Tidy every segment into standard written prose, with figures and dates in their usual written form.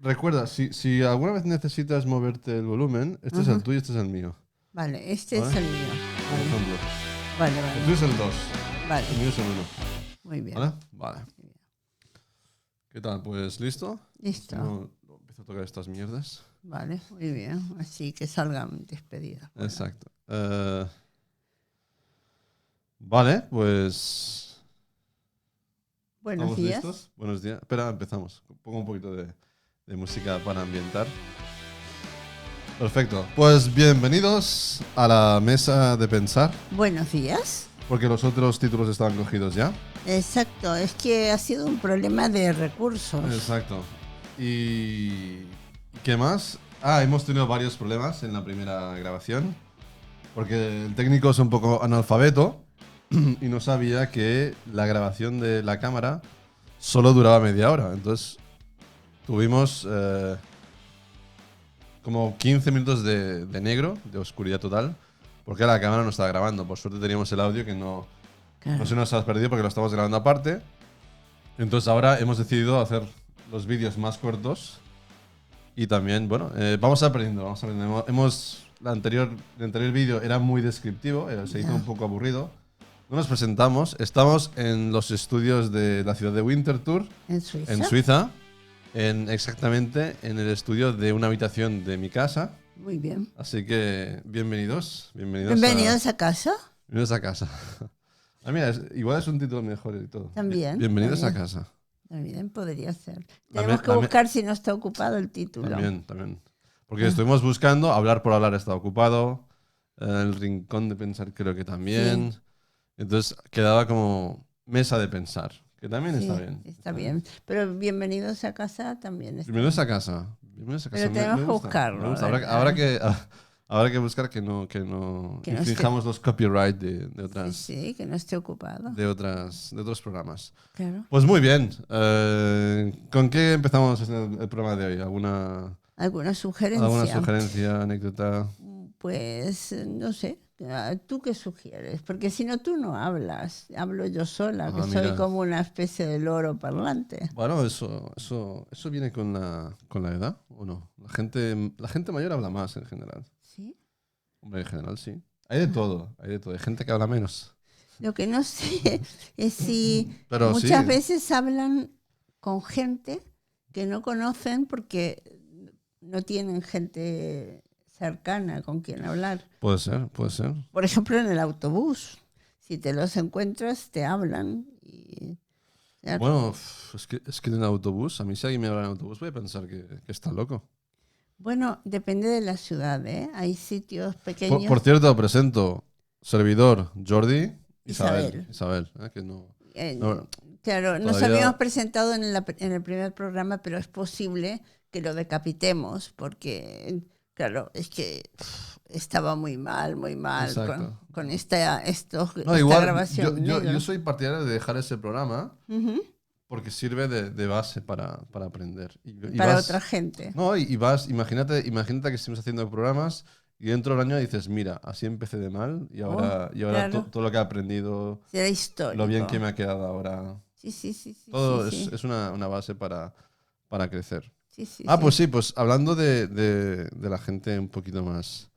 Recuerda, si alguna vez necesitas moverte el volumen, este es el Ajá. tuyo y este es el mío. Vale, este ¿Vale? es el mío. Por Vale, ejemplo. vale, El vale. tuyo es el 2, Vale, el mío es el 1. muy bien. ¿Vale? Vale. ¿Qué tal? Pues listo. Si Listo. no, empiezo a tocar estas mierdas. Vale, muy bien. Así que salgan despedidas. Bueno, Exacto. Vale, pues buenos ¿estamos días. listos? Buenos días. Espera, empezamos. Pongo un poquito de música para ambientar. Perfecto. Pues bienvenidos a la mesa de pensar, Buenos días. porque los otros títulos estaban cogidos ya. Exacto, es que ha sido un problema de recursos. Exacto. ¿Y qué más? Ah, hemos tenido varios problemas en la primera grabación, porque el técnico es un poco analfabeto y no sabía que la grabación de la cámara solo duraba media hora. Entonces tuvimos como 15 minutos de negro, de oscuridad total, porque la cámara no estaba grabando. Por suerte teníamos el audio que no Claro. se nos ha perdido porque lo estamos grabando aparte. Entonces ahora hemos decidido hacer los vídeos más cortos y también, bueno, vamos aprendiendo, vamos aprendiendo. El anterior vídeo era muy descriptivo, se hizo Ya. un poco aburrido. No nos presentamos, estamos en los estudios de la ciudad de Winterthur, ¿En Suiza? en Suiza, exactamente en el estudio de una habitación de mi casa. Muy bien. Así que bienvenidos, Bienvenidos a casa. bienvenidos a casa. Ah, mira, igual es un título mejor y todo. También. Bienvenidos a También. casa. También podría ser. La Tenemos me- que la me- buscar si no está ocupado el título. También. Porque Ah. estuvimos buscando, hablar por hablar está ocupado. El rincón de pensar creo que también. Entonces quedaba como mesa de pensar, que también Sí, está bien. está bien. Pero bienvenidos a casa también está Bienvenidos bien. a casa. Bienvenidos a casa. Pero tenemos Me que gusta. buscarlo, Me gusta. ¿verdad? Habrá que buscar que no Que no esté, infringamos los copyright de sí, otras, sí, que no esté ocupado. de otros programas. Claro. Pues muy bien. ¿Con qué empezamos el programa de hoy? ¿Alguna ¿Alguna sugerencia? sugerencia, anécdota? Pues no sé. ¿Tú qué sugieres? Porque si no, tú no hablas. Hablo yo sola, que soy Mira. como una especie de loro parlante. Bueno, eso viene con la edad, ¿o no? La gente mayor habla más en general. ¿Sí? Hombre, en general sí. Hay de todo, hay de todo. Hay gente que habla menos. Lo que no sé es si Pero sí, muchas veces hablan con gente que no conocen porque no tienen gente cercana con quien hablar. puede ser, puede ser. Por ejemplo, en el autobús. Si te los encuentras, te hablan. Claro, Bueno, es que en el autobús, a mí si alguien me habla en el autobús voy a pensar que está loco. bueno, depende de la ciudad, ¿eh? Hay sitios Por pequeños. cierto, presento servidor Jordi, Isabel. Isabel, que no, Eh, no, claro, nos todavía. habíamos presentado en el primer programa, pero es posible que lo decapitemos porque, claro, es que estaba muy mal Exacto. con No, esta igual, grabación negra. yo soy partidario de dejar ese programa Ujú. porque sirve de base para aprender. Y Para vas, otra gente. no, y vas, imagínate que estemos haciendo programas y dentro del año dices, mira, así empecé de mal Oh, y ahora claro, todo lo que he aprendido, será lo bien histórico. que me ha quedado ahora, Sí, sí, sí, sí, sí, todo sí. es una base para crecer. Sí, sí, Ah, pues sí. sí, pues hablando de la gente un poquito más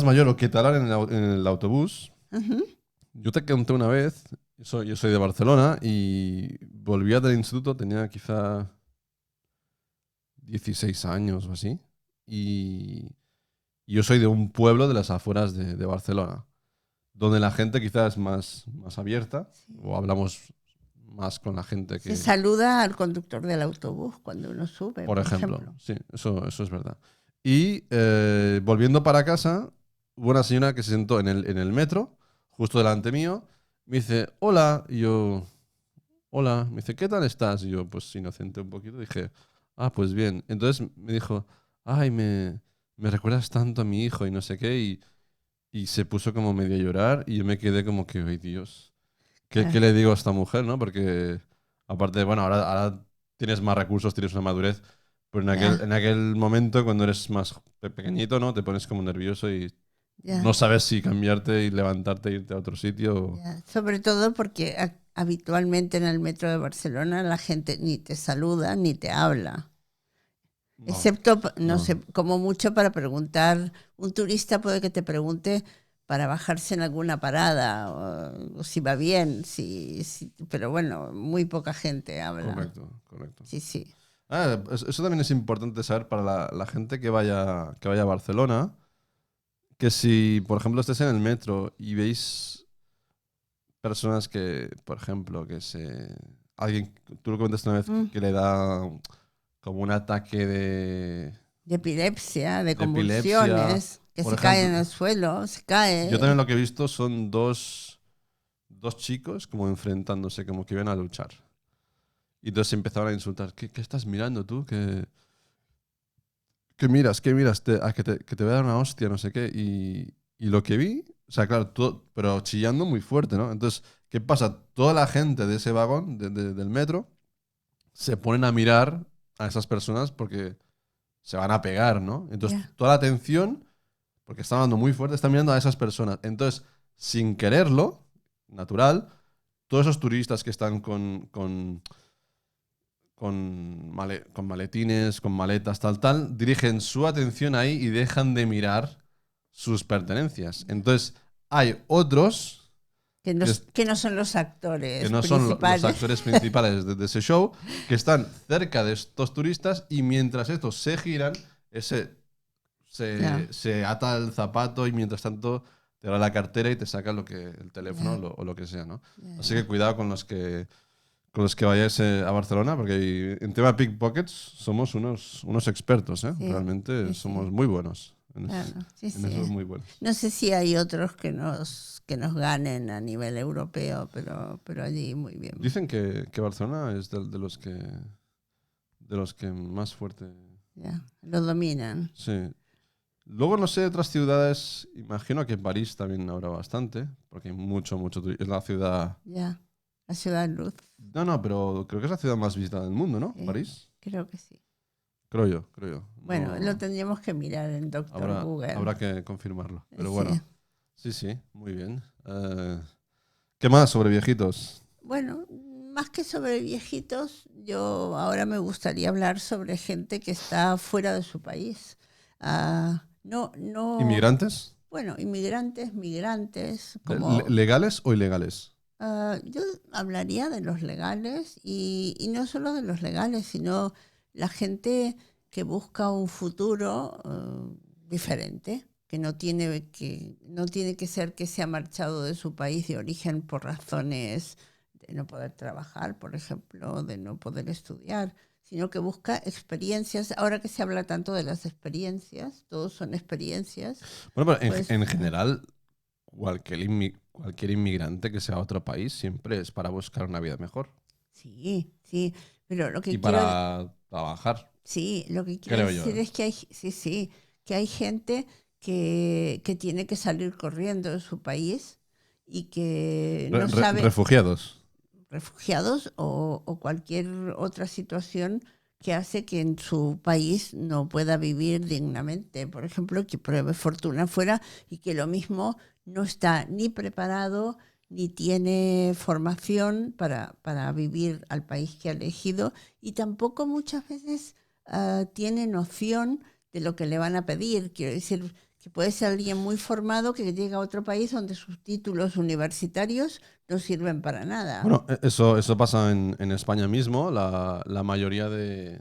mayor o que tal en el autobús. Ujú. Yo te conté una vez, yo soy de Barcelona y volvía del instituto, tenía quizá 16 años o así. Y yo soy de un pueblo de las afueras de Barcelona, donde la gente quizás es más abierta o hablamos más con la gente Se que, saluda al conductor del autobús cuando uno sube, por por ejemplo, ejemplo. sí, eso es verdad. Y volviendo para casa, hubo una señora que se sentó en el metro, justo delante mío, me dice, hola, y yo... Hola, me dice, ¿qué tal estás? Y yo, pues inocente un poquito, dije, ah, pues bien. Entonces me dijo, ay, me recuerdas tanto a mi hijo y no sé qué, y se puso como medio a llorar y yo me quedé como que, ay, Dios, ¿qué Claro, le digo a esta mujer, no? Porque aparte, bueno, ahora tienes más recursos, tienes una madurez, pero ya. en aquel momento, cuando eres más pequeñito, ¿no? Te pones como nervioso y Ya, no sabes si cambiarte y levantarte e irte a otro sitio. ya. Sobre todo porque habitualmente en el metro de Barcelona la gente ni te saluda ni te habla. No, Excepto, no no. sé, como mucho para preguntar, un turista puede que te pregunte para bajarse en alguna parada, o si va bien, pero bueno, muy poca gente habla. Correcto, correcto. Sí, sí. Eso también es importante saber para la gente que vaya a Barcelona, que si, por ejemplo, estés en el metro y veis personas que, por ejemplo, alguien, tú lo comentaste una vez, Mm. que le da como un ataque De epilepsia, de de epilepsia, convulsiones, que por se cae ejemplo. en el suelo, se Yo también cae. lo que he visto son dos chicos como enfrentándose, como que iban a luchar. Y entonces empezaron a insultar. ¿Qué estás mirando tú? ¿Qué miras? ¿Qué miras? Que te voy a dar una hostia, no sé qué. Y lo que vi, o sea, claro, pero chillando muy fuerte, ¿no? Entonces, ¿qué pasa? Toda la gente de ese vagón, del metro, se ponen a mirar a esas personas porque se van a pegar, ¿no? Entonces, Ya, toda la atención, porque están hablando muy fuerte, están mirando a esas personas. Entonces, sin quererlo, natural, todos esos turistas que están con maletines, con maletas, tal, dirigen su atención ahí y dejan de mirar sus pertenencias. Entonces, hay otros que, es- que no son los que actores no son los principales. actores principales de ese show, que están cerca de estos turistas y mientras estos se giran, ese Ya, se ata el zapato y mientras tanto te da la cartera y te saca el teléfono ya, o lo que sea, ¿no? ya, Así que ya. cuidado con los que vayáis a Barcelona, porque en tema pickpockets somos unos expertos, ¿eh? Sí, Realmente sí, somos sí, muy buenos. claro, sí, En sí. eso muy buenos. No sé si hay otros que nos ganen a nivel europeo, pero allí muy bien. Dicen que Barcelona es de los que más fuerte. Ya, lo dominan. Sí. Luego, no sé, otras ciudades, imagino que en París también habrá bastante, porque hay mucho turismo. Es la ciudad. Ya, la ciudad luz. No, no, pero creo que es la ciudad más visitada del mundo, ¿no? Sí, París. creo que sí. Creo yo, creo yo. Bueno, lo No, tendríamos que mirar en Doctor habrá Google. que confirmarlo. Pero Sí. bueno, sí, sí, muy bien. ¿Qué más sobre viejitos? Bueno, más que sobre viejitos, yo ahora me gustaría hablar sobre gente que está fuera de su país. No, no, ¿Inmigrantes? bueno, inmigrantes, migrantes, como ¿Legales o ilegales? yo hablaría de los legales y no solo de los legales, sino la gente que busca un futuro diferente, que no tiene que ser que se ha marchado de su país de origen por razones de no poder trabajar, por ejemplo, de no poder estudiar, sino que busca experiencias. Ahora que se habla tanto de las experiencias, todos son experiencias, Bueno, pero en, pues en general, cualquier inmigrante que sea a otro país siempre es para buscar una vida mejor sí, sí, pero lo y que quiero para trabajar, Sí, lo que quiero creo yo, decir ¿eh? es que hay gente que tiene que salir corriendo de su país y que no sabe, Refugiados. refugiados o cualquier otra situación que hace que en su país no pueda vivir dignamente. Por ejemplo, que pruebe fortuna fuera y que lo mismo no está ni preparado ni tiene formación para vivir al país que ha elegido y tampoco muchas veces tiene noción de lo que le van a pedir. Quiero decir, que puede ser alguien muy formado que llega a otro país donde sus títulos universitarios no sirven para nada. Bueno, eso pasa en España mismo. La mayoría de.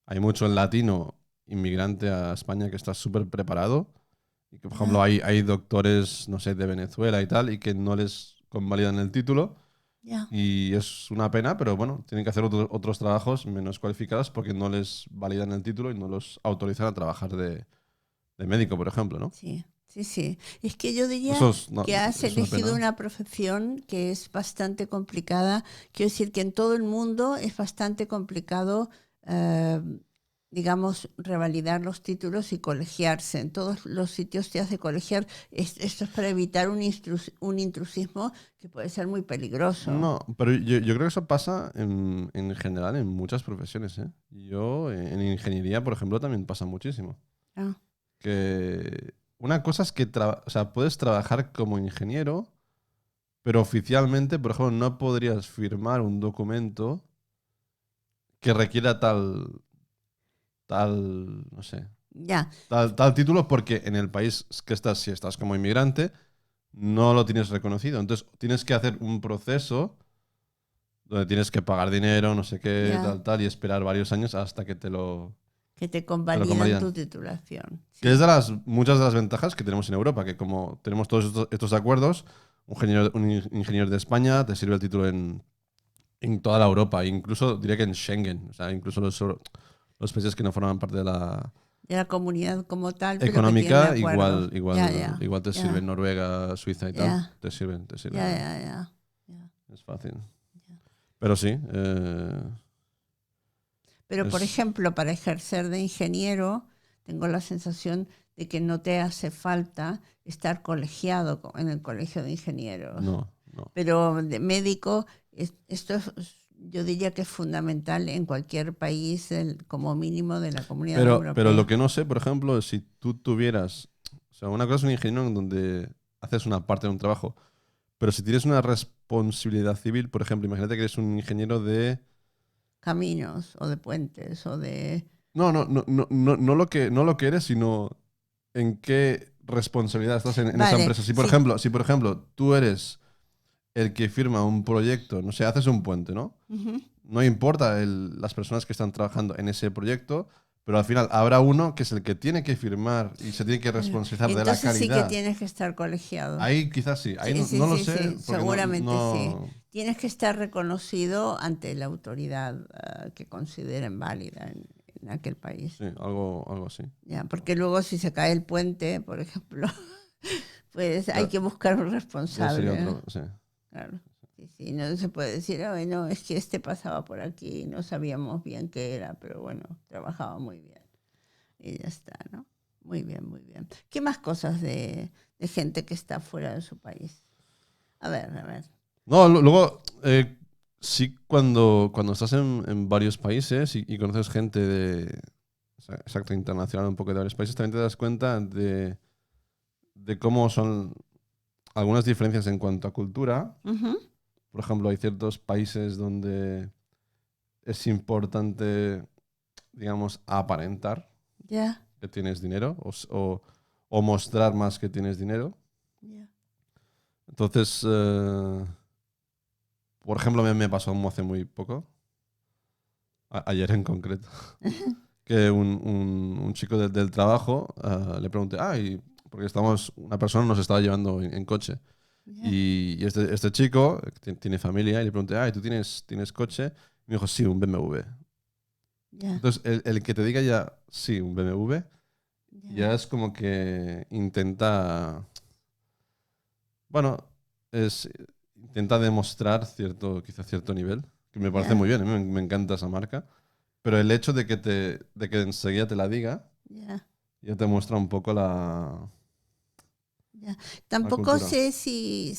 Hay mucho en latino inmigrante a España que está súper preparado. Y que, por ejemplo, Ya, hay doctores, no sé, de Venezuela y tal, y que no les convalidan el título. ya. Y es una pena, pero bueno, tienen que hacer otros trabajos menos cualificados porque no les validan el título y no los autorizan a trabajar de médico, por ejemplo, ¿no? Sí, sí, sí. Es que yo diría Eso es, no, que has es una elegido pena. una profesión que es bastante complicada. Quiero decir que en todo el mundo es bastante complicado, eh, digamos, revalidar los títulos y colegiarse. En todos los sitios te hace colegiar. Esto es para evitar un intrusismo que puede ser muy peligroso. No, pero yo creo que eso pasa en general en muchas profesiones, ¿eh? En ingeniería, por ejemplo, también pasa muchísimo. Ah, Que una cosa es que o sea, puedes trabajar como ingeniero, pero oficialmente, por ejemplo, no podrías firmar un documento que requiera no sé, Ya, tal título porque en el país que estás, si estás como inmigrante, no lo tienes reconocido. Entonces tienes que hacer un proceso donde tienes que pagar dinero, no sé qué, ya, tal, y esperar varios años hasta que que te te lo convalidan convalidan. tu titulación. Que es Sí, muchas de las ventajas que tenemos en Europa, que como tenemos todos estos acuerdos, un ingeniero de España te sirve el título en toda la Europa, incluso diría que en Schengen, o sea, incluso los países que no forman parte de la de la comunidad como tal, pero que tienen económica, acuerdos. Ya, ya, igual te sirven ya, Noruega, Suiza y tal, ya, te ya, sirven, ya, ya, ya. es fácil. Pero sí, Pero, por es, ejemplo, para ejercer de ingeniero, tengo la sensación de que no te hace falta estar colegiado en el colegio de ingenieros. no, no. Pero de médico, esto yo diría que es fundamental en cualquier país, como mínimo de la Comunidad Pero lo Europea. que no sé, por ejemplo, es si tú tuvieras, o sea, una cosa es un ingeniero en donde haces una parte de un trabajo, pero si tienes una responsabilidad civil, por ejemplo, imagínate que eres un ingeniero de... Caminos o de puentes o de... No lo que eres, sino en qué responsabilidad estás en esa Vale, empresa. sí. Si por ejemplo tú eres el que firma un proyecto, no sé, haces un puente, ¿no? Ujú. No importa las personas que están trabajando en ese proyecto, pero al final habrá uno que es el que tiene que firmar y se tiene que Claro. responsabilizar de la Entonces sí que calidad. tienes que estar colegiado. Ahí quizás sí, ahí Sí, no, sí, no lo sí, sé sí, porque seguramente sí. Tienes que estar reconocido ante la autoridad que consideren válida en aquel país. sí, algo así. Ya, porque luego si se cae el puente, por ejemplo, pues hay Ya, que buscar un ya sería responsable. otro, sí. Claro. Sí, sí, no se puede decir, "Ay, no, es que este pasaba por aquí y no sabíamos bien qué era, pero bueno, trabajaba muy bien. Y ya está, ¿no? Muy bien, muy bien. ¿Qué más cosas de gente que está fuera de su país? A ver, a ver. No, luego, sí, cuando estás en varios países y conoces gente o sea, exacto, internacional, un poco de varios países, también te das cuenta de cómo son algunas diferencias en cuanto a cultura. Ujú. Por ejemplo, hay ciertos países donde es importante, digamos, aparentar Ya, que tienes dinero o mostrar más que tienes dinero. ya. Entonces, por ejemplo, me pasó hace muy poco, ayer en concreto, que un chico del trabajo le pregunté, porque una persona nos estaba llevando en coche. Ya, Y este chico tiene familia y le pregunté, ¿tú tienes coche? Y me dijo, sí, un BMW. ya, Entonces, el que te diga ya, sí, un BMW, ya ya. es como que intenta, bueno, es, intenta demostrar quizá cierto nivel, que me parece muy Ya, bien, a mí me encanta esa marca, pero el hecho de que enseguida te la diga, ya, ya te muestra un poco ya. la Tampoco cultura. sé si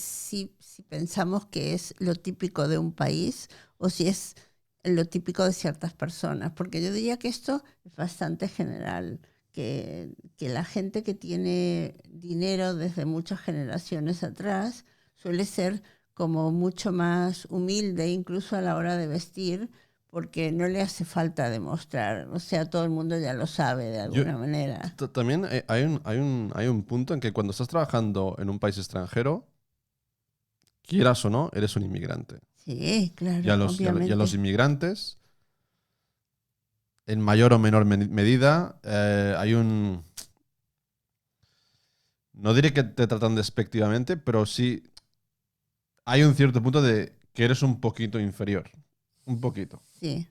pensamos que es lo típico de un país o si es lo típico de ciertas personas, porque yo diría que esto es bastante general, que la gente que tiene dinero desde muchas generaciones atrás suele ser como mucho más humilde, incluso a la hora de vestir, porque no le hace falta demostrar, o sea, todo el mundo ya lo sabe de Yo, alguna manera. también hay un punto en que cuando estás trabajando en un país extranjero, quieras o no, eres un inmigrante. Sí, Y a claro, los obviamente. inmigrantes, en mayor o menor medida, no diré que te tratan despectivamente, pero sí hay un cierto punto de que eres un poquito inferior. Un poquito. Sí,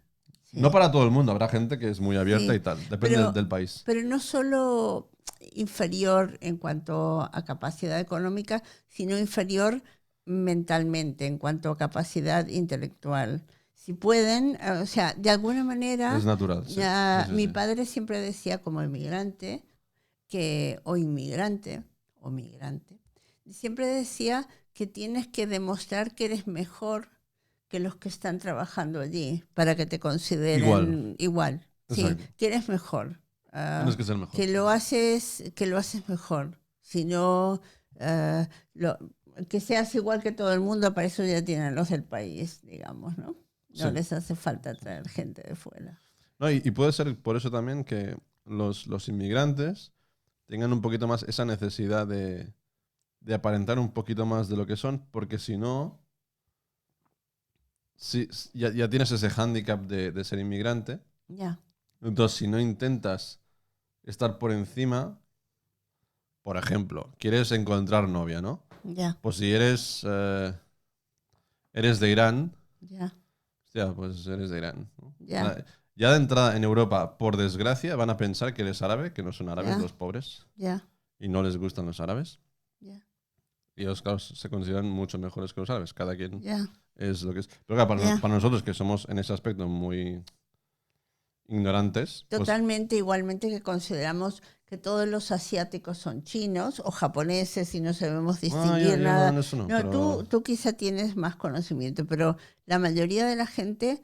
No sí, para todo el mundo, habrá gente que es muy abierta y sí. tal. Depende del, Pero, del país. pero no solo inferior en cuanto a capacidad económica, sino inferior mentalmente en cuanto a capacidad intelectual. Si pueden, o sea, de alguna Es manera, natural, sí. Sí, sí, mi sí. padre siempre decía como inmigrante, o inmigrante, o migrante, siempre decía que tienes que demostrar que eres mejor que los que están trabajando allí para que te Igual. consideren igual, sí, Exacto. que eres mejor, Tienes que ser mejor, que sí, lo sí. haces, que lo haces mejor. sino eh, lo- que seas igual que todo el mundo, para eso ya tienen los del país, digamos, ¿no? No Sí. les hace falta traer gente de fuera. No, y puede ser por eso también que los inmigrantes tengan un poquito más esa necesidad de aparentar un poquito más de lo que son, porque si no, ya tienes ese hándicap de ser inmigrante. Ya, Entonces, si no intentas estar por encima, por ejemplo, quieres encontrar novia, ¿no? ya, Pues si eres de Irán, ya, hostia, pues eres de Irán, ¿no? ya, Ya de entrada en Europa, por desgracia, van a pensar que eres árabe, que no son árabes ya, los pobres, ya, y no les gustan los árabes. ya, Y ellos, claro, se consideran mucho mejores que los árabes. Cada quien ya, es lo que es. Pero claro, ya. para nosotros que somos en ese aspecto muy ignorantes, pues Totalmente, igualmente que consideramos que todos los asiáticos son chinos o japoneses y no sabemos distinguir yo no, nada. en eso no, No, pero tú quizá tienes más conocimiento, pero la mayoría de la gente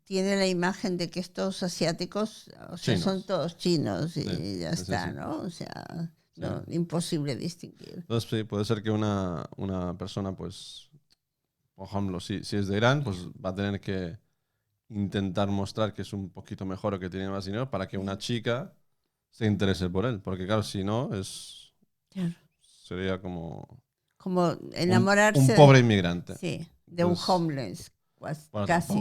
tiene la imagen de que estos asiáticos, o sea, son chinos. todos chinos Sí, y ya sí, sí, está, sí. ¿no? O sea, Sí. no, imposible distinguir. Entonces, sí, puede ser que una persona, pues, por ejemplo, si es de Irán, pues va a tener que intentar mostrar que es un poquito mejor o que tiene más dinero para que una chica se interese por él. Porque claro, si no, Claro. sería como Como un enamorarse pobre inmigrante. sí, de un Entonces, homeless, bueno, casi.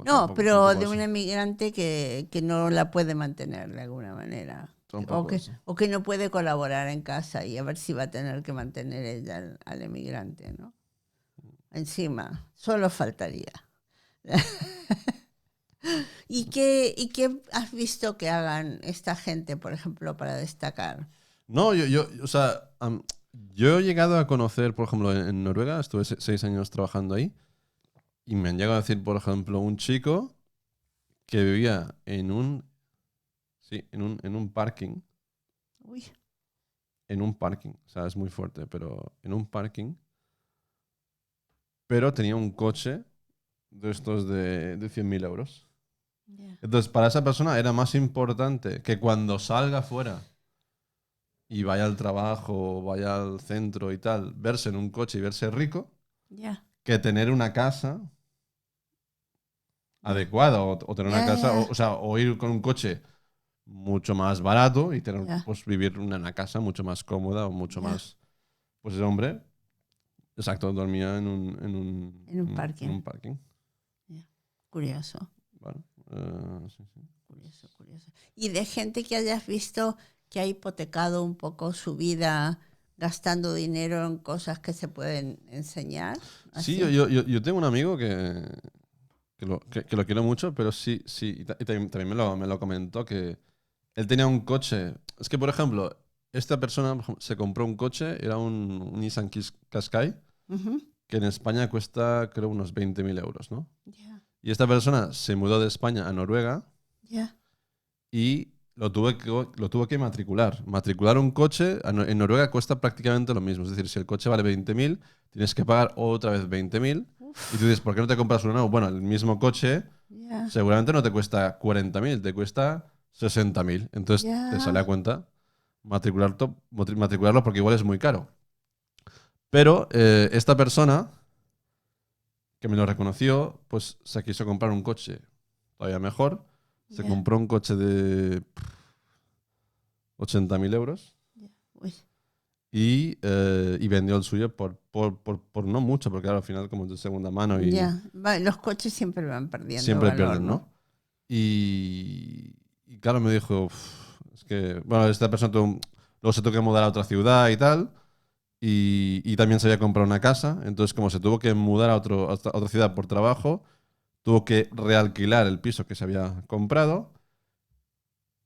No, pero tampoco de eso. una inmigrante que no la puede mantener de alguna manera. Tampoco eso. O que no puede colaborar en casa y a ver si va a tener que mantener ella al emigrante, ¿no? Encima, solo faltaría. Y qué has visto que hagan esta gente, por ejemplo, para destacar? No, o sea, yo he llegado a conocer, por ejemplo, en Noruega, estuve 6 años trabajando ahí, y me han llegado a decir, por ejemplo, un chico que vivía en un parking, Uy, o sea, es muy fuerte, pero en un parking, pero tenía un coche de estos de 100.000 euros. ya, Entonces, para esa persona era más importante que cuando salga fuera y vaya al trabajo, vaya al centro y tal, verse en un coche y verse rico, ya, que tener una casa ya, adecuada o tener una ya, casa, ya, o sea, o ir con un coche mucho más barato y tener, ya, pues vivir en una casa mucho más cómoda o mucho ya, más, pues ese hombre, exacto, dormía en un en parque. un parking. Ya. Curioso. Bueno, sí, sí. Curioso, curioso. Y de gente que hayas visto que ha hipotecado un poco su vida gastando dinero en cosas que se pueden enseñar, Sí, así. yo tengo un amigo que lo quiero mucho, pero sí, sí, y también me lo comentó que él tenía un coche. Es que, por ejemplo, esta persona por ejemplo, se compró un coche, era un Nissan Qashqai, Ujú. que en España cuesta, creo, unos 20.000 euros, ¿no? Ya, Y esta persona se mudó de España a Noruega ya, y lo tuvo que matricular. Matricular un coche en Noruega cuesta prácticamente lo mismo. Es decir, si el coche vale 20.000, tienes que pagar otra vez 20.000. Y tú dices, ¿por qué no te compras uno nuevo? Bueno, el mismo coche ya, seguramente no te cuesta 40.000, te cuesta 60.000. Entonces te sale a ya, cuenta matricularlo porque igual es muy caro. Pero esta persona que me lo reconoció, pues se quiso comprar un coche todavía mejor. Se ya, compró un coche de 80.000 euros ya. Uy, y vendió el suyo por no mucho, porque claro, al final como es de segunda mano y ya. Los coches siempre van perdiendo siempre valor, pierden, ¿no? ¿no? Y Claro, me dijo, "Uf, es que, bueno, esta persona luego se tuvo que mudar a otra ciudad y tal, y también se había comprado una casa, entonces como se tuvo que mudar a otra ciudad por trabajo, tuvo que realquilar el piso que se había comprado,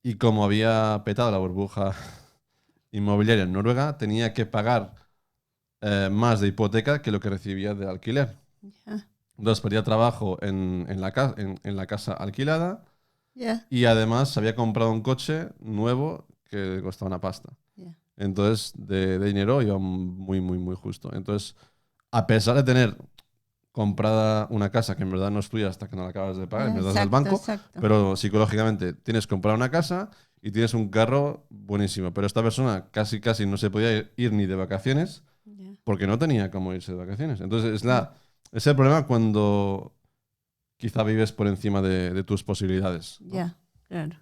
y como había petado la burbuja inmobiliaria en Noruega, tenía que pagar más de hipoteca que lo que recibía de alquiler. ya, Entonces perdía trabajo en la casa alquilada ya, y además se había comprado un coche nuevo que costaba una pasta. ya, Entonces de dinero iba muy, muy, muy justo. Entonces, a pesar de tener comprada una casa que en verdad no es tuya hasta que no la acabas de pagar, en ya, verdad es del exacto, banco, exacto. pero psicológicamente tienes comprada una casa y tienes un carro buenísimo. Pero esta persona casi no se podía ir ni de vacaciones Ya. porque no tenía cómo irse de vacaciones. Entonces es el problema cuando quizá vives por encima de tus posibilidades, ¿no? Ya, claro.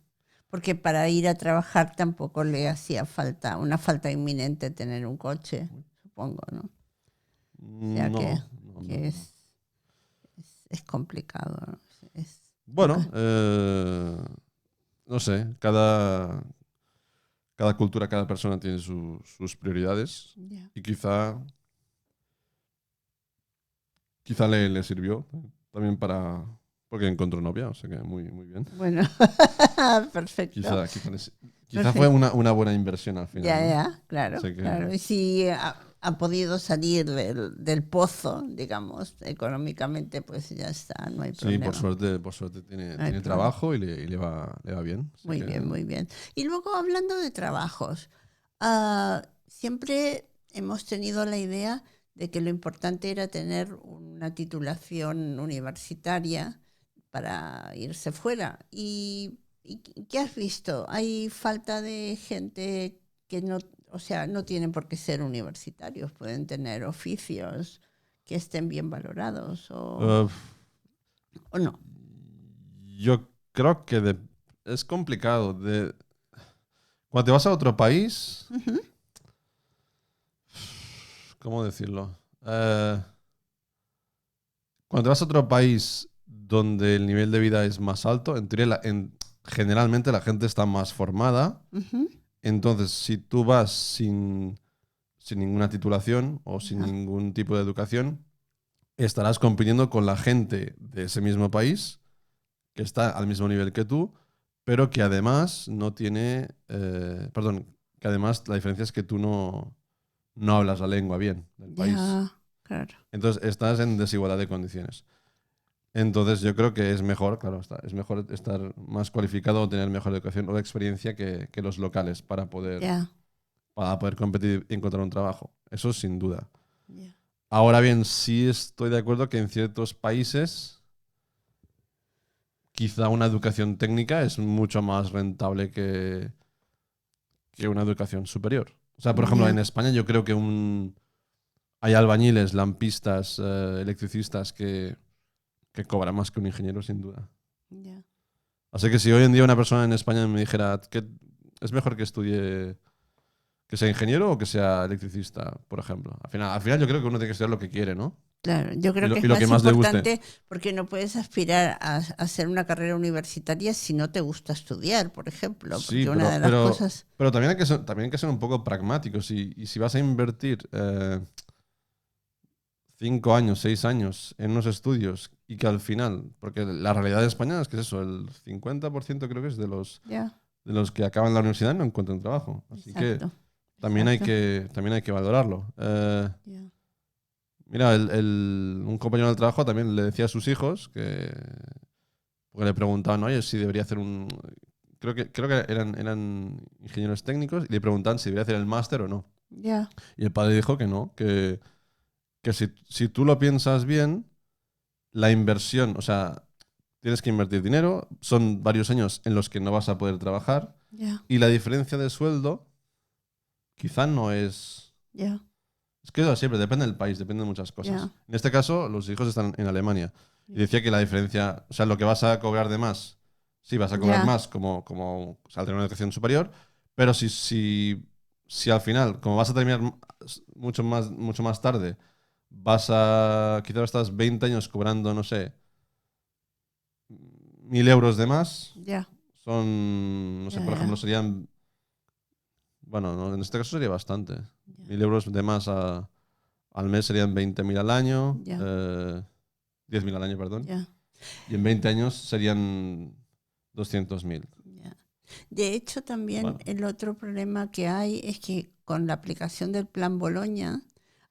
Porque para ir a trabajar tampoco le hacía falta, una falta inminente tener un coche, supongo, ¿no? O sea No. que es complicado, ¿no? Es, Bueno, no sé, cada cultura, cada persona tiene sus prioridades ya. y quizá le sirvió también porque encontró novia, o sea que muy bien. Bueno, perfecto. Quizá fue Perfecto. una buena inversión al final, ¿no? Ya, claro, Así que claro. Y si ha podido salir del pozo, digamos, económicamente, pues ya está, no hay sí, problema. por suerte No hay tiene problema. trabajo y le va bien. Así Muy que, bien, muy bien. Y luego hablando de trabajos, siempre hemos tenido la idea de que lo importante era tener una titulación universitaria para irse fuera. ¿Y qué has visto? ¿Hay falta de gente que no, o sea, no tienen por qué ser universitarios, pueden tener oficios que estén bien valorados eh, o no? yo creo que es complicado. Cuando te vas a otro país, Ujú. ¿cómo decirlo? Cuando te vas a otro país donde el nivel de vida es más alto, en teoría, generalmente la gente está más formada. Ujú. Entonces, si tú vas sin ninguna titulación o sin Ya, ningún tipo de educación, estarás compitiendo con la gente de ese mismo país que está al mismo nivel que tú, pero que además no tiene, perdón, que además la diferencia es que tú no hablas la lengua bien del país. ya, claro. Entonces estás en desigualdad de condiciones. Entonces yo creo que es mejor, claro, es mejor estar más cualificado o tener mejor educación o experiencia que los locales Ya, para poder competir y encontrar un trabajo. Eso sin duda. ya. Ahora bien, sí estoy de acuerdo que en ciertos países quizá una educación técnica es mucho más rentable que una educación superior. O sea, por ejemplo, en Ya, España yo creo que hay albañiles, lampistas, electricistas que cobran más que un ingeniero, sin duda. ya. Así que si hoy en día una persona en España me dijera que es mejor que estudie, que sea ingeniero o que sea electricista, por ejemplo. Al final yo creo que uno tiene que estudiar lo que quiere, ¿no? Claro, yo creo que Y es lo que más más le guste. importante porque no puedes aspirar a hacer una carrera universitaria si no te gusta estudiar, por ejemplo, Sí, porque una de las cosas, pero también también hay que ser un poco pragmáticos. Y si vas a invertir 5 años, 6 años en unos estudios y que al final, porque la realidad de España es que es eso, el 50% creo que es ya, de los que acaban la universidad no encuentran trabajo. Así que exacto, exacto, también hay que valorarlo. ya, Mira, un compañero del trabajo también le decía a sus hijos porque le preguntaban, oye, si debería hacer creo que eran ingenieros técnicos y le preguntaban si debería hacer el máster o no. ya, Y el padre dijo que no, que si tú lo piensas bien, la inversión, o sea, tienes que invertir dinero, son varios años en los que no vas a poder trabajar ya, y la diferencia de sueldo quizá no es... ya, Es que eso siempre depende del país, depende de muchas cosas. ya, En este caso, los hijos están en Alemania. Y ya, decía que la diferencia, o sea, lo que vas a cobrar de más, sí, vas a cobrar ya, más o sea, al tener una educación superior, pero si al final, como vas a terminar mucho más tarde, quizás estás 20 años cobrando, no sé, 1.000 euros de más, ya, no sé, ya, por ejemplo, ya, serían, bueno, en este caso sería bastante. ya, 1.000 euros de más al mes serían 20.000 al año, ya, 10.000 al año, perdón. ya, Y en 20 años serían 200.000. ya. De hecho, también Bueno, el otro problema que hay es que con la aplicación del Plan Boloña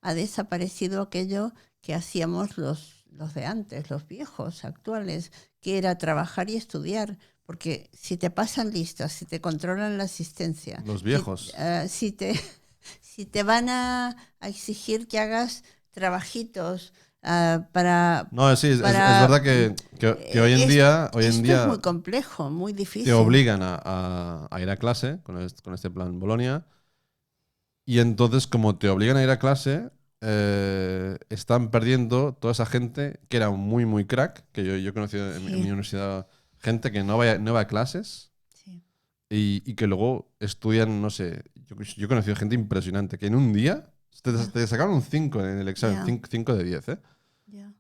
ha desaparecido aquello que hacíamos los de antes, los viejos, actuales, que era trabajar y estudiar. Porque si te pasan listas, si te controlan la asistencia, los viejos. si te van a exigir que hagas trabajitos para... No, sí, es para- verdad que hoy en día, esto es muy complejo, muy difícil. te obligan a ir a clase con este plan Bolonia. Y entonces, como te obligan a ir a clase, están perdiendo toda esa gente que era muy, muy crack, que yo he conocido en mi Sí. universidad, gente que no va a clases Sí, y que luego estudian, no sé, yo he conocido gente impresionante, que en un día te sacaron un 5 en el examen, Ya. 5 de 10, ¿eh? ya,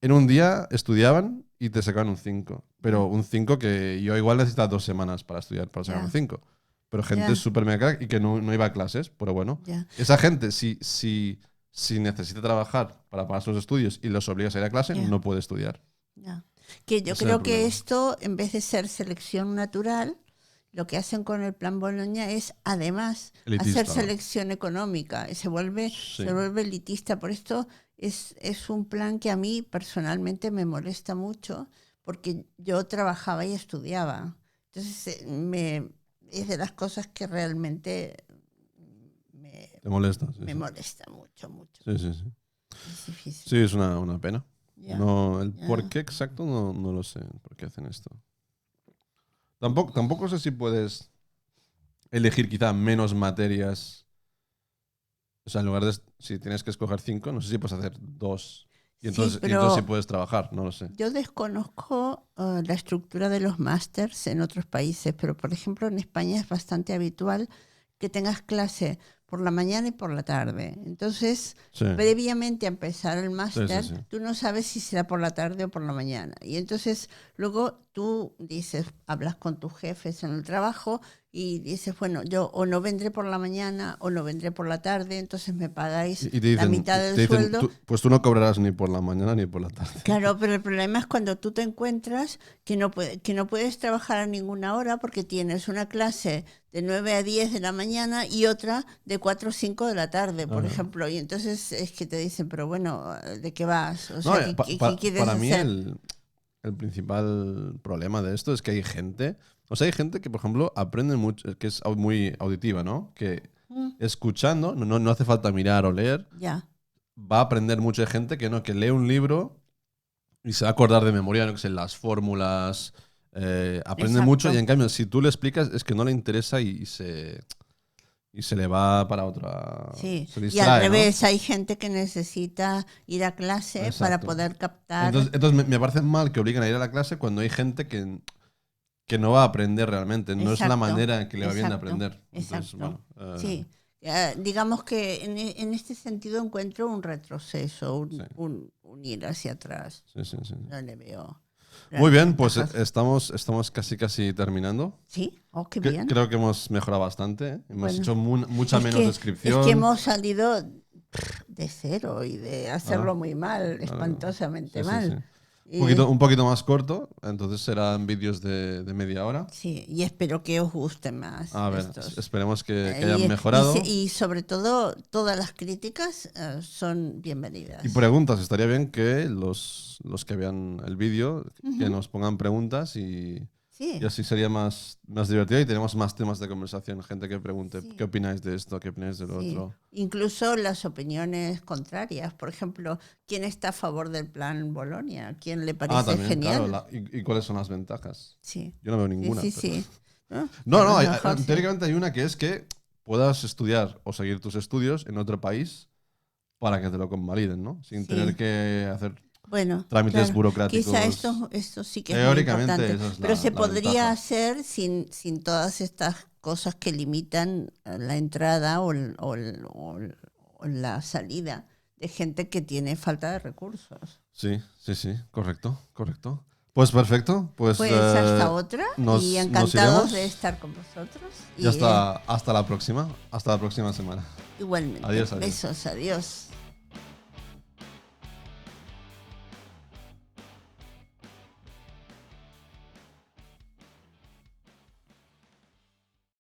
En un día estudiaban y te sacaban un 5. Pero un 5 que yo igual necesitaba 2 semanas para estudiar, para sacar Ya. un 5. Pero gente Ya. súper mega crack y que no iba a clases. Pero bueno, ya. esa gente, si necesita trabajar para pagar sus estudios y los obligas a ir a clase, Ya. no puede estudiar. Ya. Que yo Ese es el creo que problema. esto, en vez de ser selección natural, lo que hacen con el plan Boloña es además Elitista, hacer ¿no? selección económica y Sí. se vuelve elitista. Por esto es un plan que a mí personalmente me molesta mucho porque yo trabajaba y estudiaba. Entonces es de las cosas que realmente me, Te molesta. Sí, me sí. molesta mucho, mucho. Sí, sí, sí. Es difícil. Sí, es una pena. Ya, No, el ya. por qué exacto no lo sé. ¿Por qué hacen esto? Tampoco sé si puedes elegir quizá menos materias. O sea, en lugar de si tienes que escoger 5, no sé si puedes hacer 2. Y Sí, entonces pero sí puedes trabajar, no lo sé. yo desconozco la estructura de los másters en otros países, pero por ejemplo en España es bastante habitual que tengas clase por la mañana y por la tarde. Entonces, Sí, previamente a empezar el sí, máster, sí. tú no sabes si será por la tarde o por la mañana. Y entonces luego tú dices, hablas con tus jefes en el trabajo y dices, bueno, yo o no vendré por la mañana o no vendré por la tarde, entonces me pagáis Y te la mitad del dicen sueldo. pues tú no cobrarás ni por la mañana ni por la tarde. Claro, pero el problema es cuando tú te encuentras que no puedes trabajar a ninguna hora porque tienes una clase de 9 a 10 de la mañana y otra de 4 o 5 de la tarde, por Ajá. ejemplo. Y entonces es que te dicen, pero bueno, ¿de qué vas? O No, sea, ¿qué quieres para mí hacer? el principal problema de esto es que hay gente, o sea, hay gente que, por ejemplo, aprende mucho, que es muy auditiva, ¿no? Que Mm, escuchando, no hace falta mirar o leer, Ya, va a aprender mucha gente que lee un libro y se va a acordar de memoria, no que sé, las fórmulas, aprende mucho y exacto. en cambio si tú le explicas es que no le interesa y se le va para otra, Sí, se y al distrae, ¿no? revés, hay gente que necesita ir a clase para Exacto. poder captar. Entonces me parece mal que obliguen a ir a la clase cuando hay gente que no va a aprender realmente, no es la Exacto, manera en que le va bien de exacto, aprender. Entonces, exacto. bueno, Sí, digamos que en este sentido encuentro un retroceso, sí, un ir hacia atrás. sí, sí, sí. No le veo Muy grandes bien, pues ventajas. estamos casi terminando. Sí, oh, qué bien. Creo que hemos mejorado bastante. ¿Eh? Hemos Bueno, hecho mucha menos es que descripción. hemos salido de cero y de Ah, hacerlo muy mal, claro. espantosamente Sí, sí, sí. mal. Y, Un poquito más corto, entonces serán vídeos de media hora. sí, y espero que os gusten más A ver, estos. esperemos que hayan mejorado. Y sobre todo, todas las críticas son Y bienvenidas. preguntas, estaría bien que los que vean el vídeo, que Ujú, nos pongan preguntas y sí, así sería más divertido y tenemos más temas de conversación. Gente que pregunte, ¿qué sí. opináis de esto? ¿Qué opináis del Sí, otro? incluso las opiniones contrarias. Por ejemplo, ¿quién está a favor del plan Bolonia? ¿Quién le Ah, parece también, claro. genial? ¿Y cuáles son las ventajas? Sí, Yo no veo sí, ninguna, sí, pero... sí. ¿No? A No, lo mejor sí. teóricamente hay una que es que puedas estudiar o seguir tus estudios en otro país para que te lo convaliden, ¿no? Sin tener Sí. que hacer Bueno, trámites claro. Quizá burocráticos. esto sí que es muy Teóricamente importante. esa es Pero se la podría ventaja. hacer sin todas estas cosas que limitan la entrada o la salida de gente que tiene falta de recursos. Sí, sí, sí, correcto. Pues perfecto, pues Pues hasta otra y nos encantados de iremos estar con vosotros y y hasta la próxima semana. igualmente. Adiós. Besos, adiós.